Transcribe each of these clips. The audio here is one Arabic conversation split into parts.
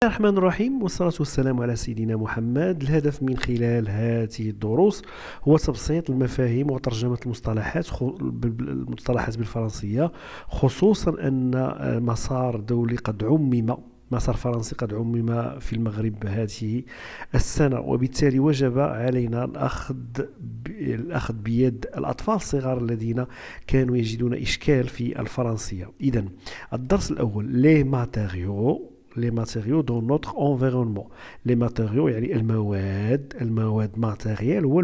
الرحمن الرحيم، والصلاة والسلام على سيدنا محمد. الهدف من خلال هذه الدروس هو تبسيط المفاهيم وترجمة المصطلحات بالفرنسية، خصوصا أن مسار فرنسي قد عمم في المغرب هذه السنة، وبالتالي وجب علينا الأخذ بيد الأطفال الصغار الذين كانوا يجدون إشكال في الفرنسية. إذن الدرس الأول: les matériaux dans notre environnement. Les matériaux يعني المواد matériel هو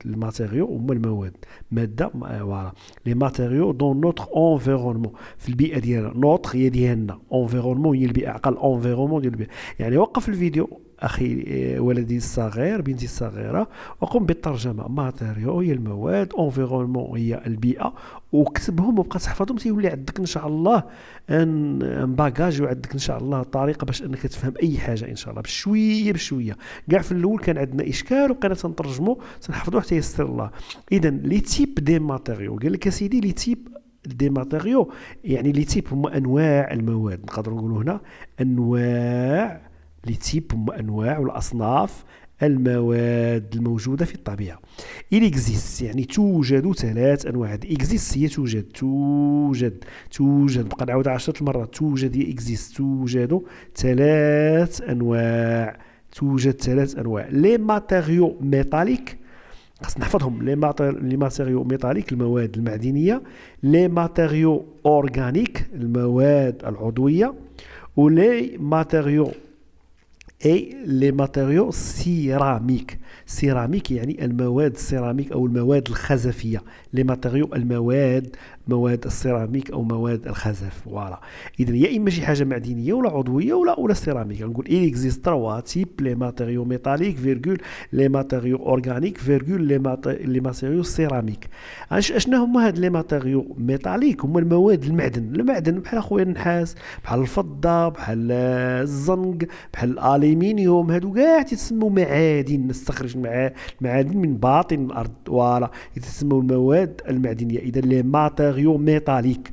الماتيريو هما المواد مادة فوالا. les matériaux dans notre environnement في البيئة ديالنا. notre هي ديالنا، environnement هي البيئة، عقل environnement ديال البيئة. يعني وقف الفيديو أخي ولدي الصغير، بنتي الصغيرة، وقم بالترجمة. ماتيريو هي المواد، environnement هي البيئة، وكتبهم وبقى تحفظهم، تيولي عندك ان شاء الله ان باجاج، وعندك ان شاء الله طريقه باش انك تفهم اي حاجه ان شاء الله بشويه. كاع في الاول كان عندنا اشكال وبقينا تنترجموا تنحفظوا حتى يسر الله. اذا لي تيب دي ماتيريو، قال لك سيدي لي تيب دي ماتيريو، يعني لي تيب هما انواع المواد. نقدروا نقولوا هنا انواع، لي تيب هما انواع والاصناف المواد الموجودة في الطبيعة. il existe يعني توجد 3 أنواع. exist هي توجد بقى نعاود 10 مرات. توجد هي exist، توجد 3 أنواع. لي ماتيريو ميتاليك، خاص نحفظهم. لي ماتيريو ميتاليك المواد المعدنية، لي ماتيريو أورغانيك المواد العضوية، ولي ماتيريو لي ماتيريو سيراميك. سيراميك يعني المواد السيراميك أو المواد الخزفية. لي ماتيريو مواد السيراميك أو مواد الخزف. فوالا. إذن يا إما شي حاجة معدنية ولا عضوية ولا سيراميك. نقول il existe 3 types: les matériaux métalliques, les matériaux organiques, les matériaux céramiques. أشنا هما هاد لي ماتيريو ميتاليك؟ هما المواد المعدن بحال أخويا النحاس، بحال الفضة، بحال الزنق، بحال الألمنيوم. هادو كاع تسموا معادن، نستخرج المعادن من باطن الأرض. فوالا، يتسموا المواد المعدنية. إذا لي ماتيريو ميتاليك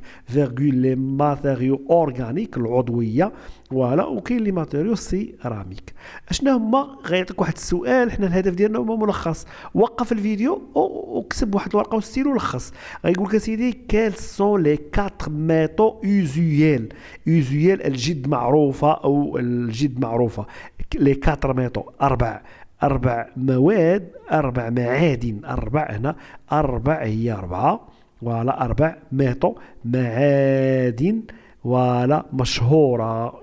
لي ماتيريو أورغانيك العضوية. فوالا. وكاين لي ماتيريو سيراميك. اشنا هما؟ غيعطيك واحد السؤال، حنا الهدف ديالنا هو ملخص. وقف الفيديو وكتب واحد الورقه وستيلو ولخص. غيقول لك اسيدي كال سون لي 4 ميتو اوزيال الجد معروفه او الجد معروفه. لي 4 ميتو، أربع مواد، 4 معادن. هنا 4 هي 4. فوالا، 4 ميتو معادن. فوالا، مشهورة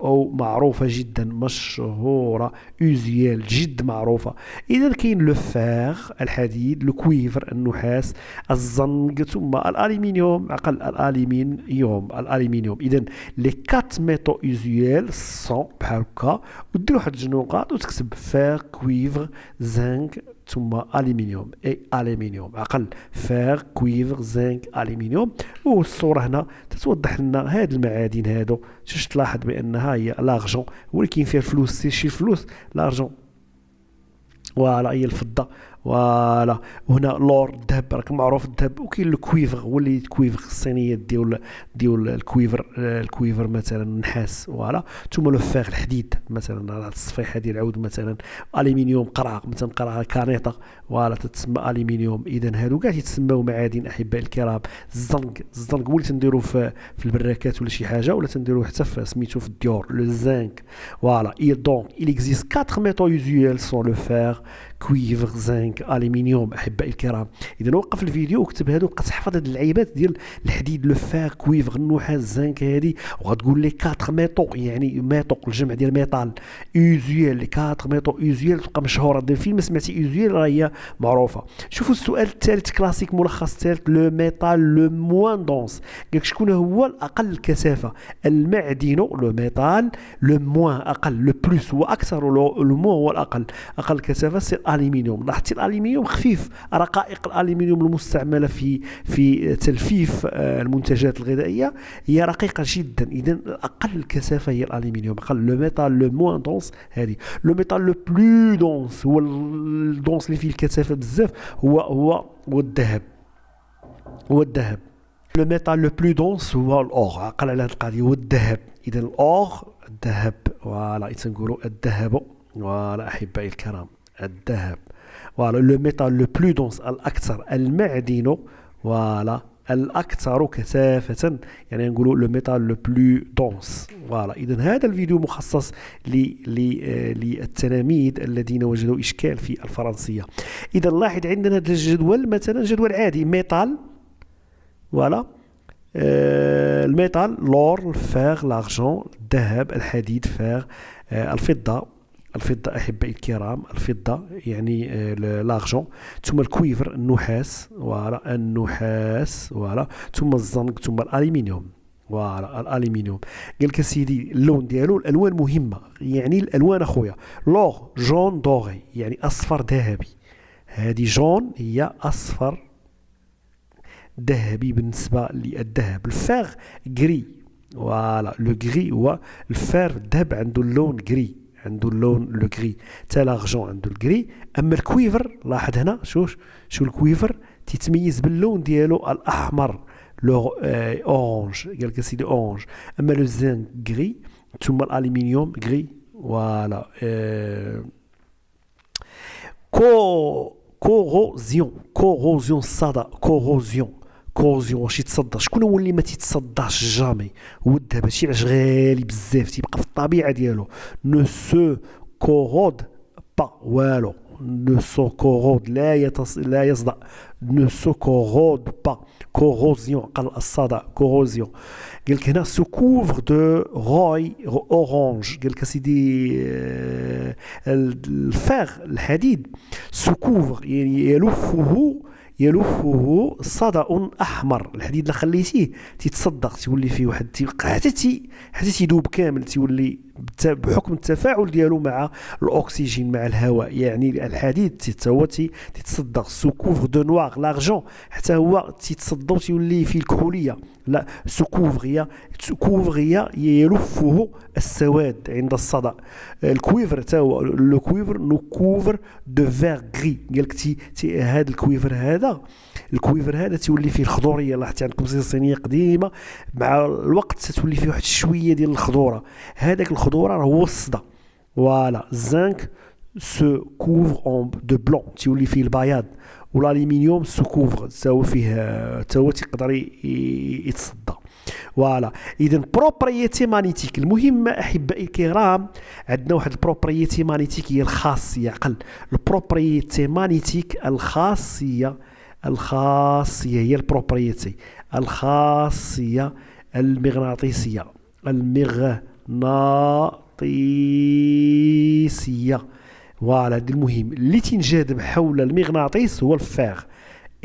أو معروفة جدا، مشهورة، أوزيال جد معروفة. إذا كاين لو فيغ الحديد، لو كويفر النحاس، الزنق، ثم الألمنيوم، عقل الألمنيوم. إذا لي 4 ميتو أوزيال سون بحال هكا، ودير واحد 2 نقاط وتكتب فيغ، كويفر، زنك، ثم ألمنيوم. ألمنيوم عقل فيغ، كويفر، زنك، ألمنيوم. والصورة هنا تتوضح لنا هاد المعادن هادو. شوش تلاحظ بأنها هي لارجون، ولكن فيها الفلوس، شي الفلوس لارجون. فوالا، هي الفضة. فوالا. وهنا لور، الذهب، راك معروف الذهب. وكاين الكويفر، هو اللي الكويفر الصينيات ديال الكويفر مثلا النحاس. فوالا. ثم لو فيغ الحديد، مثلا الصفيحه ديال العود، مثلا الومنيوم قرعه، مثلا قرعه كانيطه. فوالا، تتسمى الومنيوم. اذا هادو كاع تيتسموا معادن احبائي الكرام. الزنق هو اللي تنديروا في البراكات ولا شي حاجه، ولا تنديروا حتى في سميتو في الديور، لو زنك. فوالا. دونك il existe 4 métaux usuels sont le fer, كويفر، زنك، الومنيوم احبائي الكرام. اذا وقف الفيديو وكتب هادو، بقى تحفظ هاد اللعيبات ديال الحديد، لو فير، كويفر، النحاس، زنك. هادي وغتقول لي 4 ميتو، يعني ميتو الجمع ديال ميتال. اوزيال 4 ميتو اوزيال، تبقى مشهوره. دير فين ما سمعتي اوزيال راه هي معروفه. شوفوا السؤال الثالث كلاسيك، ملخص الثالث: لو ميتال لو موان دونس. قالك شكون هو الاقل كثافه؟ المعدن لو ميتال، لو موان اقل، لو بلوس هو اكثر، لو مو هو الاقل كثافه. سي الالومنيوم. لاحظتي الالومنيوم خفيف. رقائق الالومنيوم المستعمله في تلفيف المنتجات الغذائيه هي رقيقه جدا. اذا اقل كثافه هي الالومنيوم. اقل لو ميتال لو موان دونس هذه. لو ميتال لو بلو دونس، هو الدونس اللي فيه الكثافه بزاف، هو الذهب. لو ميتال لو بلو دونس هو الاور، عقل على هذه القضيه، هو الذهب. اذا الاور الذهب، فوالا تنقولوا الذهب، فوالا احبائي الكرام الذهب. فوالا لو ميتال لو بلو دونس الاكثر، المعدن فوالا الاكثر كثافه، يعني نقولوا لو ميتال لو بلو دونس. فوالا اذا هذا الفيديو مخصص للتلاميذ الذين وجدوا اشكال في الفرنسيه. اذا لاحظ عندنا هذا الجدول، مثلا جدول عادي ميتال، فوالا الميتال لور، الفاغ، لارجون، الذهب، الحديد، فاغ، الفضة أحبائي الكرام، الفضة يعني لارجون، ثم الكويفر النحاس، فوالا النحاس، فوالا ثم الزنك، ثم الألمنيوم، فوالا الألمنيوم. قال لك سيدي اللون ديالو، الألوان مهمة، يعني الألوان أخويا لور جون دوغي يعني أصفر ذهبي، هذه جون هي أصفر ذهبي بالنسبة للذهب. الفاغ غري، فوالا لو غري هو الفار، الذهب عنده اللون غري، عنده اللون لو غري، تا لارجون عنده الغري. اما الكويفر لاحظ هنا شو الكويفر تيتميز باللون ديالو الاحمر، لو اورانج، قال لك سيدي اورانج. اما لو زين غري، ثم الالومنيوم غري، فوالا كوروزيون الصدى، كوروزيون واش يتصدى؟ شكون هو اللي ما تيتصداش جامي؟ هو الذهب. هادشي علاش غالي بزاف، تيبقى في الطبيعه ديالو، نو سو كورود با والو، نو سو كورود لا يصدأ، نو سو كورود با. كوروزيون قال الصدى، كوروزيون. قال لك هنا سو كوفر دو روي اورانج، قال لك سيدي الفاغ الحديد سو كوفر يعني يلفه صدأ احمر. الحديد اللي خليتيه تيتصدق، تولي فيه واحد حتى تيذوب كامل، تولي بحكم التفاعل ديالو مع الاكسجين مع الهواء، يعني الحديد حتى هو تيتصدق. سو كوفر دو نوار لارجون، حتى هو تيتصدى وتولي فيه الكحوليه. لا سو كوفر هي يلفه السواد عند الصدأ. الكويفر حتى هو لو كويفر نو كوفر دو فير غري، قال لك هذا الكويفر هذا تولي فيه الخضوريه. لاحظتي عندكم صينيه قديمه مع الوقت تولي فيه واحد شويه ديال الخضوره، هذاك الخضوره هو الصدى. فوالا الزنك سو كوفر اون دو بلون، تولي فيه البياض. والالومنيوم سو كوفر تاهو فيه، تاهو تيقدر يتصدى. فوالا اذا بروبريتي مانيتيك المهمه احبائي الكرام، عندنا واحد البروبريتي مانيتيك هي الخاصيه، عقل البروبريتي مانيتيك الخاصيه هي البروبريتي الخاصيه المغناطيسيه، فوالا هذا المهم. اللي تنجذب حول المغناطيس هو الفاغ،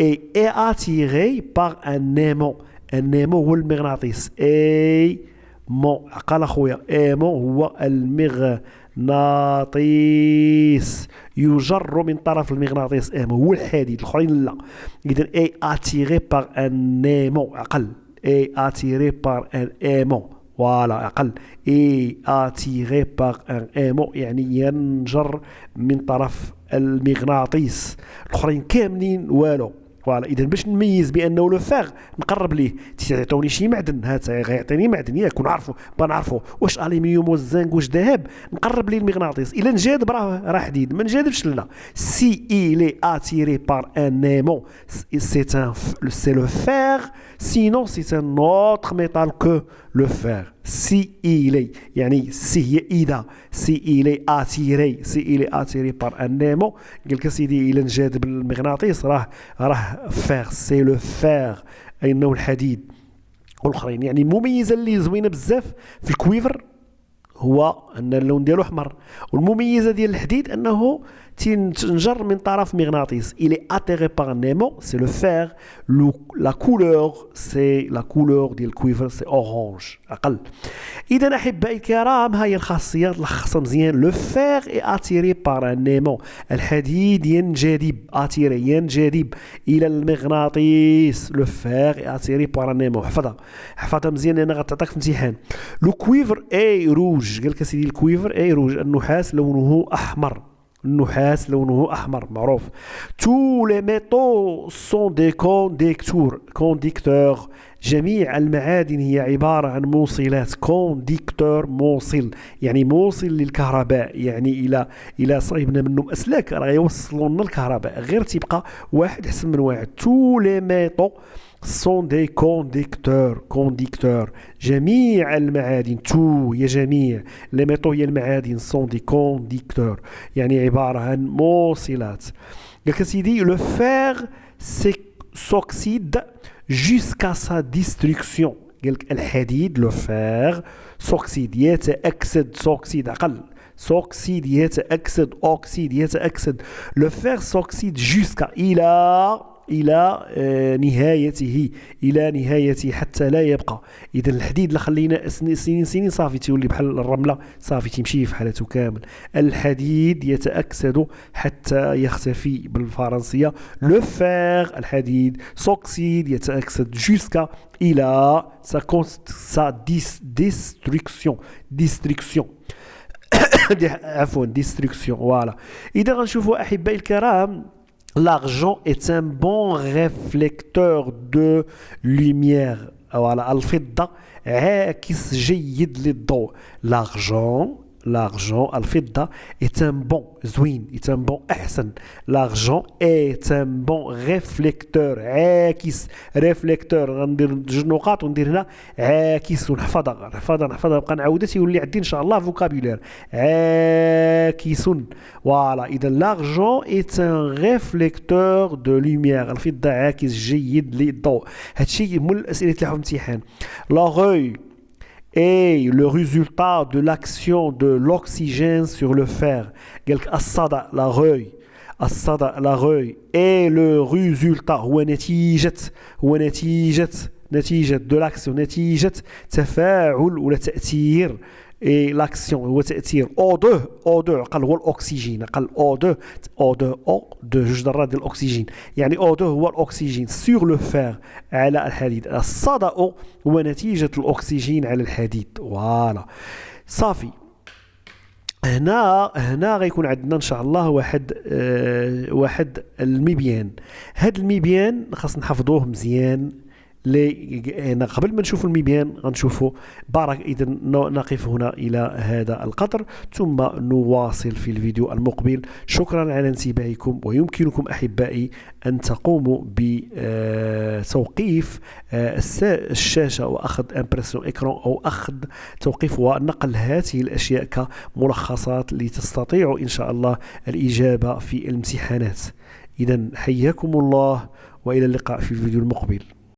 اي اتيري باغ ان ايمون. النيمو هو المغناطيس، مون عقل اخويا، ايمون هو المغناطيس، يجر من طرف المغناطيس، ايمون هو الحديد، الاخرين لا. اذا اي اتيري باغ ان ايمون، عقل اي اتيري باغ ان ايمون، فوالا عقل اي اتيري باغ ان ايمون يعني ينجر من طرف المغناطيس، الاخرين كاملين والو. فوالا اذا باش نميز بانه لو فاغ نقرب ليه، تعطوني شي معدن، هات غيعطيني معدن ياك ونعرفوا نعرفوا واش الومنيوم واش زنك واش ذهب، نقرب ليه المغناطيس. الا نجاذب راه حديد، ما نجاذبش لا. سي إلي اتيري بار ان ايمون سي لو فاغ، سينون سي ان اوتر ميتال كو لو فاغ. سي إلي يعني سي هي اذا، سي إلي اتيري بار ان ايمون، قال لك سيدي الا نجاذب المغناطيس راه فاغ، سي لو فاغ اي انه الحديد. والاخرين يعني المميزه اللي زوينه بزاف في الكويفر هو ان اللون ديالو احمر، والمميزه ديال الحديد انه تنجر من طرف مغناطيس. il est attiré par un aimant, c'est le fer. la couleur c'est la couleur ديال الكويفر c'est orange اقل. اذا احبائي الكرام هاي الخاصيات لخصها مزيان. لو فير est attiré par un aimant، الحديد ينجذب ينجذب الى المغناطيس. لو فير est attiré par un aimant، حفظها مزيان لان غتعطيك في امتحان. لو كويفر اي روج، قال لك سيدي الكويفر اي روج، النحاس لونه احمر، النحاس لونه أحمر معروف. tous les métaux sont des conducteurs. جميع المعادن هي عبارة عن موصلات. كونديكتور موصل، يعني موصل للكهرباء، يعني إلى صايبنا منهم أسلاك راه يوصلوا لنا الكهرباء، غير تبقى واحد أحسن من واحد. tous les métaux sont des conducteurs. جميع المعادن، تو هي جميع، les métaux هي المعادن، sont des conducteurs يعني عبارة عن موصلات. قالك سيدي le fer s'oxyde jusqu'à sa destruction. قالك الحديد لو فيغ سوكسيد يتأكسد، سوكسيد عقل، سوكسيد يتأكسد، أوكسيد يتأكسد. لو فيغ سوكسيد جوسكا إلى نهايته، إلى نهايته حتى لا يبقى. إذا الحديد اللي خلينا سنين صافي تولي بحال الرملة، صافي تمشي في حالته كامل. الحديد يتأكسد حتى يختفي بالفرنسية. لو فيغ الحديد سوكسيد يتأكسد جوسكا إلى sa destruction عفوا destruction. فوالا. إذا غنشوفوا أحبائي الكرام، l'argent est un bon réflecteur de lumière. voilà. الفضة عاكس جيد للضوء. l'argent الفضة est un bon زوين، est un bon أحسن. l'argent est un bon réflecteur عاكس، réflecteur غندير جوج نقاط وندير هنا عاكس ونحفظها بقى نعاودها يولي عندي إن شاء الله فوكابيلير عاكس. فوالا. إذا l'argent est un réflecteur de lumière الفضة عاكس جيد للضوء. هادشي من الأسئلة اللي في الامتحان. l'oreille et le résultat de l'action de l'oxygène sur le fer. قالك الصدى l'oreille et le résultat هو نتيجة de l'action، نتيجة تفاعل ولا تأثير. et l'action هو تأثير O2 قال هو الأكسجين، قال O2 جوج ذرات ديال الأكسجين، يعني O2 هو الأكسجين sur le fer على الحديد. الصدى هو نتيجة الأكسجين على الحديد. فوالا صافي. هنا غيكون عندنا ان شاء الله واحد المبيان. هاد المبيان خاص نحفظوه مزيان. قبل ما نشوف المبيان غنشوفوا بارك. إذا نقف هنا إلى هذا القدر، ثم نواصل في الفيديو المقبل. شكرا على انتباهكم، ويمكنكم أحبائي أن تقوموا بتوقيف الشاشة وأخذ امبرسيون إكران أو أخذ توقيف ونقل هذه الأشياء كملخصات لتستطيعوا إن شاء الله الإجابة في الامتحانات. إذا حياكم الله، وإلى اللقاء في الفيديو المقبل.